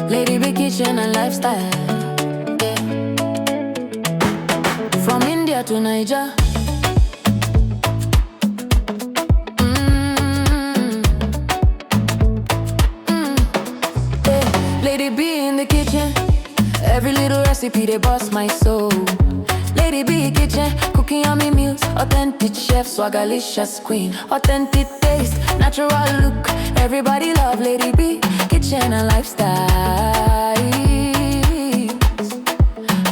Lady big kitchen and lifestyle, yeah. From India to Niger. Yeah. Lady B in the kitchen, every little recipe they bust my soul. Lady B kitchen, cooking yummy meals, authentic chef, swagalicious queen, authentic taste, natural look. Everybody love Lady B kitchen and lifestyle.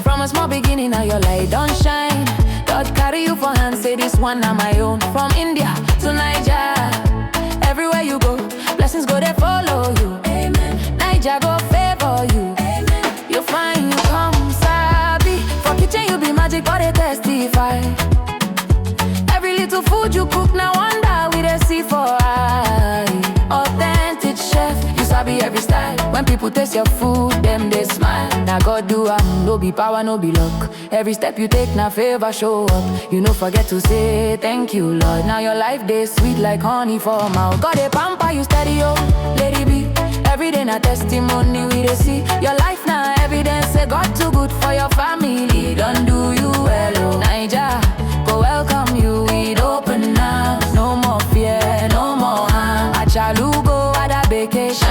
From a small beginning, now your light don't shine. God carry you for hand, say this one na my own. From India to Niger, everywhere you go, blessings go they follow you. Amen. Niger go favor you. Amen. You find you come sabi. For kitchen you be magic, but they testify. Every little food you cook, now wonder we they see for eye. Authentic chef, you sabi every style. When people taste your food, them they smile. Now God do no be power, no be luck. Every step you take, now favor show up. You no forget to say thank you, Lord. Now your life they sweet like honey for mouth. God they pamper you steady, oh, Lady B. Every day na testimony we they see. Your life now evidence, say God too good for your family. Don't do you well, oh. Niger, go welcome you with open arms. No more fear, no more harm. Achalugo at a vacation,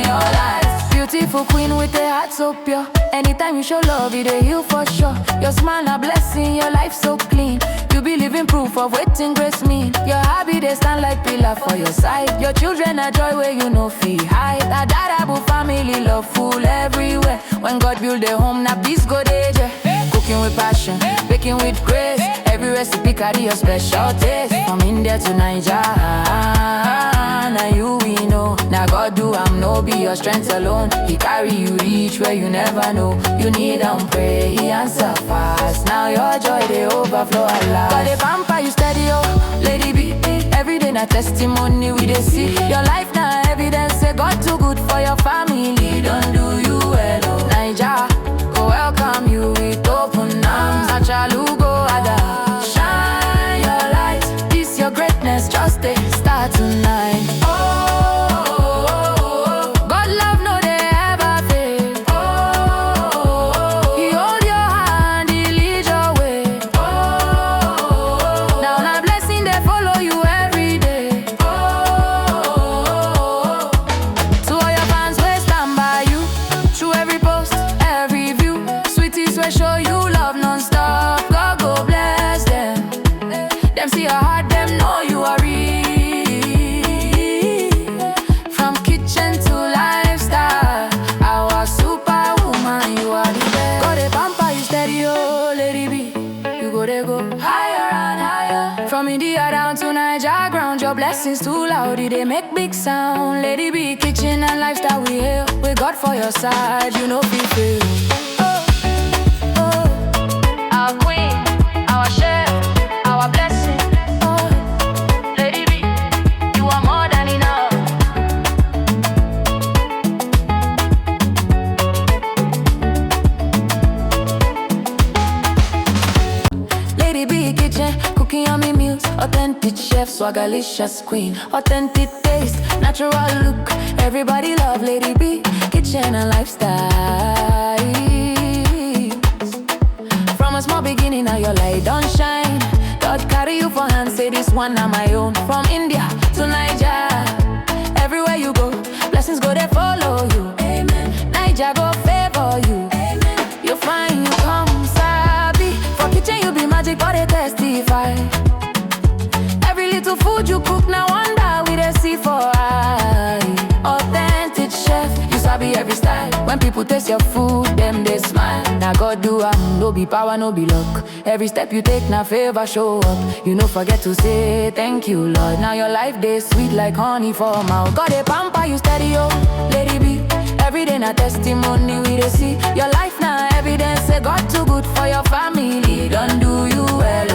your life. Beautiful queen with a heart so pure. Anytime you show love, it a heal for sure. Your smile a blessing, your life so clean. You be living proof of waiting grace mean. Your hobby they stand like pillar for your side. Your children are joy where you know feel hide. A dadable family love full everywhere. When God build a home, now peace go there. Cooking with passion, baking with grace. Every recipe carry your special taste. From India to Niger, now you we know. Now God do no be your strength alone. He carry you reach where you never know. You need pray, he answer fast. Now your joy they overflow a lot. God they pamper you steady, oh, Lady B. Every day na testimony we they see. Your life now evidence, say God too good for your family. Don't do you well, oh. Niger, go welcome you with open arms. Achalugo ada, shine your light. This your greatness, just a start tonight. Show you love non-stop. God go bless them. Them see your heart, them know you are real. From kitchen to lifestyle, our superwoman, you are the best. God they pamper you steady, oh, Lady B. You go they go higher and higher. From India down to Niger ground, your blessings too loud, they make big sound. Lady B, kitchen and lifestyle we hail. With God for your side, you know be fail. Our queen, our chef, our blessing. Oh, Lady B, you are more than enough. Lady B kitchen, cooking yummy meals, authentic chef, swagalicious queen, authentic taste, natural look. Everybody love Lady B kitchen and lifestyle. From a small beginning, now your light don't shine. God carry you for hand, say this one na my own. From India to Niger, everywhere you go, blessings go they follow you. Amen. Niger go favor you. Amen. You find you come sabi. For kitchen you be magic, but they testify. Every little food you cook, now wonder we they see for eye. Authentic chef, you sabi every style. When people taste your food, them they smile. Now God do no be power, no be luck. Every step you take, now favor show up. You no forget to say thank you, Lord. Now your life they sweet like honey for mouth. God they pamper you steady, oh, Lady B. Every day na testimony we they see. Your life now evidence, say God too good for your family. Don't do you well,